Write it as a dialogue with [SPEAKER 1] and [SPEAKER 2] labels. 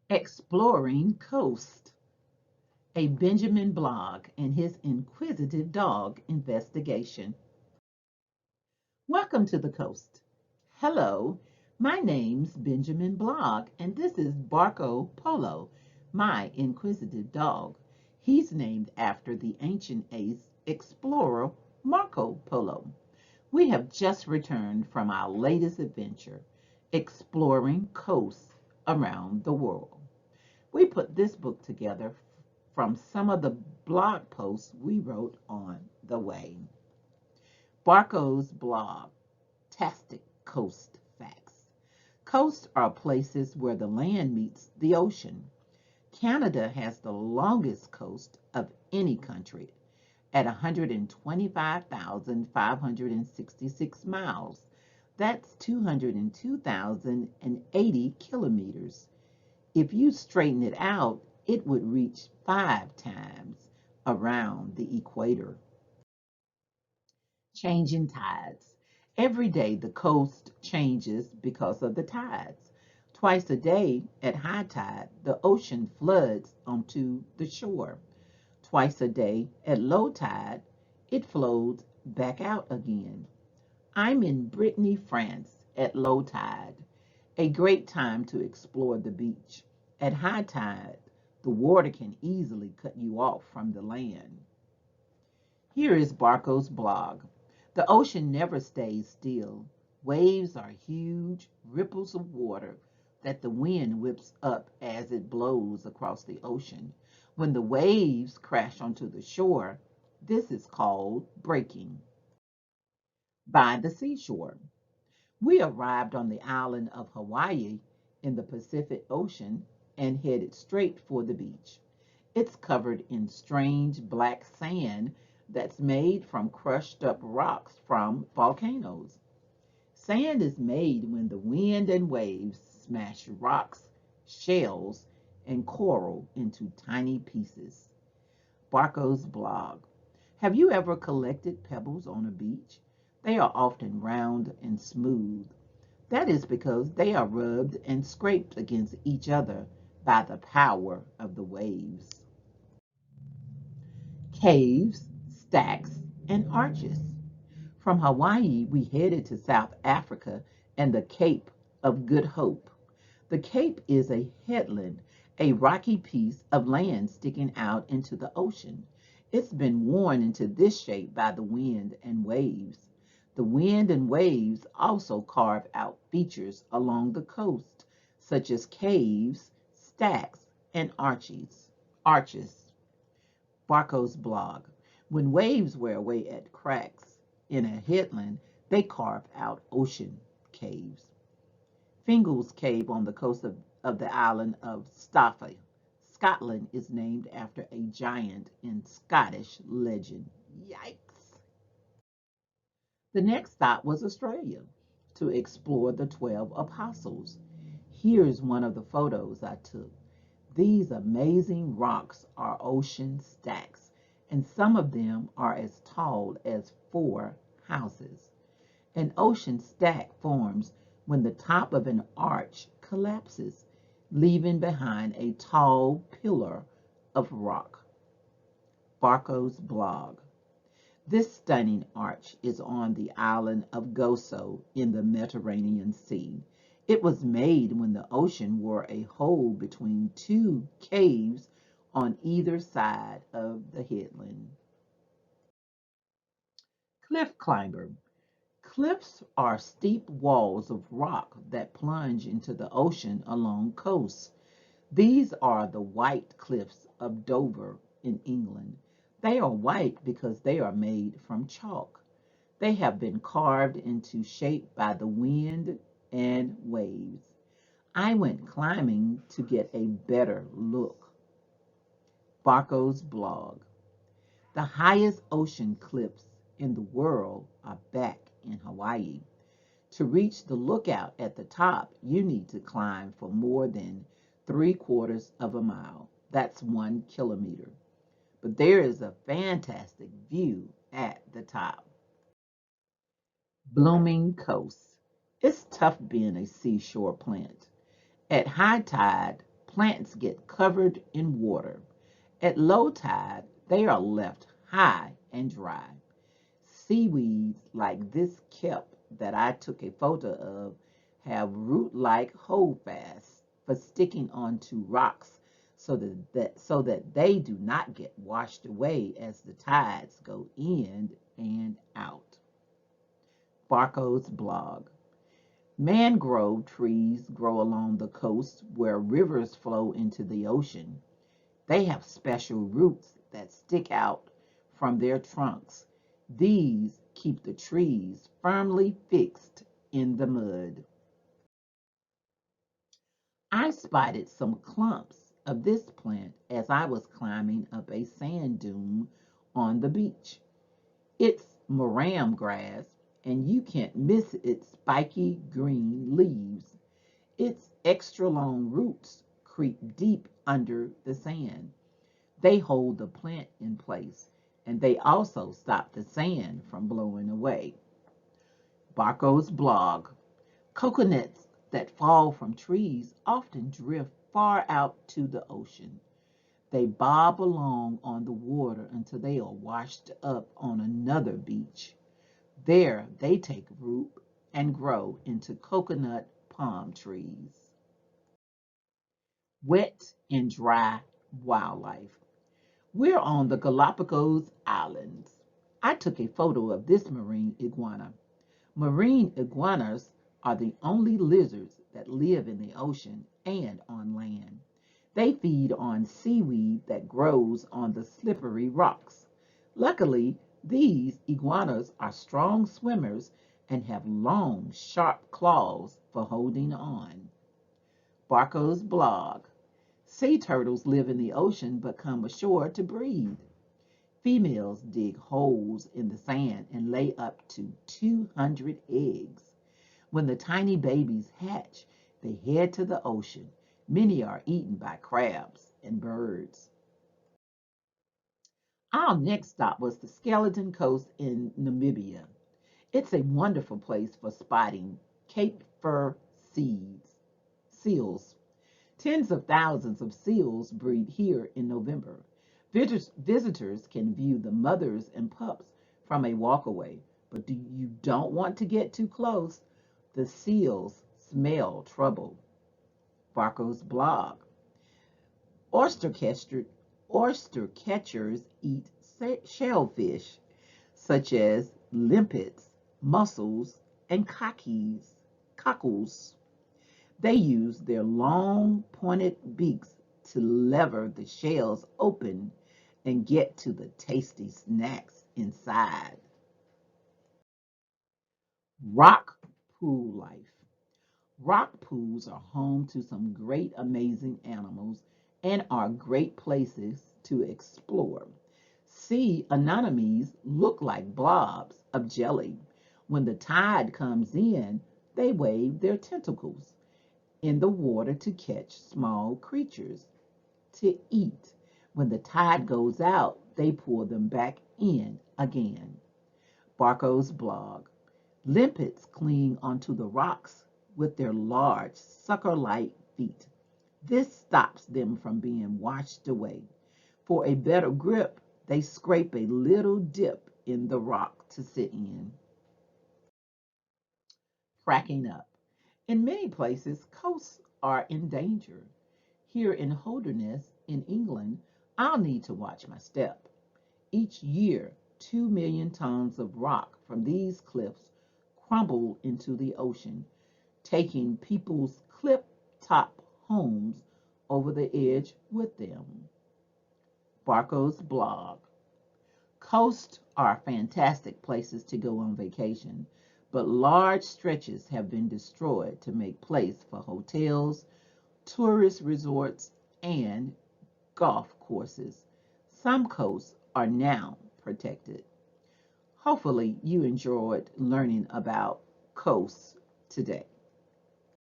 [SPEAKER 1] Exploring Coast, a Benjamin Blog and his inquisitive dog investigation. Welcome to the coast. Hello, my name's Benjamin Blog, and this is Barco Polo, my inquisitive dog. He's named after the ancient ace explorer Marco Polo. We have just returned from our latest adventure, exploring coasts around the world. We put this book together from some of the blog posts we wrote on the way. Barco's blog, Tastic Coast Facts. Coasts are places where the land meets the ocean. Canada has the longest coast of any country at 125,566 miles. That's 202,080 kilometers. If you straighten it out, it would reach 5 times around the equator. Changing tides. Every day the coast changes because of the tides. Twice a day at high tide, the ocean floods onto the shore. Twice a day at low tide, it flows back out again. I'm in Brittany, France at low tide, a great time to explore the beach. At high tide, the water can easily cut you off from the land. Here is Barco's blog. The ocean never stays still. Waves are huge ripples of water that the wind whips up as it blows across the ocean. When the waves crash onto the shore, this is called breaking. By the seashore. We arrived on the island of Hawaii in the Pacific Ocean and headed straight for the beach. It's covered in strange black sand that's made from crushed up rocks from volcanoes. Sand is made when the wind and waves smash rocks, shells, and coral into tiny pieces. Barco's blog. Have you ever collected pebbles on a beach? They are often round and smooth. That is because they are rubbed and scraped against each other by the power of the waves. Caves, stacks, and arches. From Hawaii, we headed to South Africa and the Cape of Good Hope. The Cape is a headland, a rocky piece of land sticking out into the ocean. It's been worn into this shape by the wind and waves. The wind and waves also carve out features along the coast, such as caves, stacks, and arches. Barco's blog. When waves wear away at cracks in a headland, they carve out ocean caves. Fingal's Cave on the coast of the island of Staffa, Scotland, is named after a giant in Scottish legend. Yikes! The next stop was Australia to explore the 12 apostles. Here's one of the photos I took. These amazing rocks are ocean stacks, and some of them are as tall as 4 houses. An ocean stack forms when the top of an arch collapses, leaving behind a tall pillar of rock. Barco's blog. This stunning arch is on the island of Gozo in the Mediterranean Sea. It was made when the ocean wore a hole between 2 caves on either side of the headland. Cliff climber. Cliffs are steep walls of rock that plunge into the ocean along coasts. These are the White Cliffs of Dover in England. They are white because they are made from chalk. They have been carved into shape by the wind and waves. I went climbing to get a better look. Barco's blog. The highest ocean cliffs in the world are back in Hawaii. To reach the lookout at the top, you need to climb for more than 3/4 of a mile. That's 1 kilometer. But there is a fantastic view at the top. Blooming coast. It's tough being a seashore plant. At high tide, plants get covered in water. At low tide, they are left high and dry. Seaweeds like this kelp that I took a photo of have root-like holdfasts for sticking onto rocks so that they do not get washed away as the tides go in and out. Barco's blog. Mangrove trees grow along the coast where rivers flow into the ocean. They have special roots that stick out from their trunks. These keep the trees firmly fixed in the mud. I spotted some clumps of this plant as I was climbing up a sand dune on the beach. It's moram grass, and you can't miss its spiky green leaves. Its extra long roots creep deep under the sand. They hold the plant in place, and they also stop the sand from blowing away. Barco's blog. Coconuts that fall from trees often drift far out to the ocean. They bob along on the water until they are washed up on another beach. There they take root and grow into coconut palm trees. Wet and dry wildlife. We're on the Galapagos Islands. I took a photo of this marine iguana. Marine iguanas are the only lizards that live in the ocean and on land. They feed on seaweed that grows on the slippery rocks. Luckily, these iguanas are strong swimmers and have long, sharp claws for holding on. Barco's blog. Sea turtles live in the ocean but come ashore to breed. Females dig holes in the sand and lay up to 200 eggs. When the tiny babies hatch, they head to the ocean. Many are eaten by crabs and birds. Our next stop was the Skeleton Coast in Namibia. It's a wonderful place for spotting Cape Fur seals. Tens of thousands of seals breed here in November. Visitors can view the mothers and pups from a walkaway, but you don't want to get too close. The seals smell trouble. Barco's blog. Oyster, oyster catchers eat shellfish, such as limpets, mussels, and cockles. They use their long, pointed beaks to lever the shells open and get to the tasty snacks inside. Rock pool life. Rock pools are home to some great, amazing animals and are great places to explore. Sea anemones look like blobs of jelly. When the tide comes in, they wave their tentacles in the water to catch small creatures to eat. When the tide goes out, they pull them back in again. Barco's blog. Limpets cling onto the rocks with their large, sucker-like feet. This stops them from being washed away. For a better grip, they scrape a little dip in the rock to sit in. Cracking up. In many places, coasts are in danger. Here in Holderness, in England, I'll need to watch my step. Each year, 2 million tons of rock from these cliffs crumble into the ocean, taking people's cliff-top homes over the edge with them. Barco's blog. Coasts are fantastic places to go on vacation, but large stretches have been destroyed to make place for hotels, tourist resorts, and golf courses. Some coasts are now protected. Hopefully, you enjoyed learning about coasts today.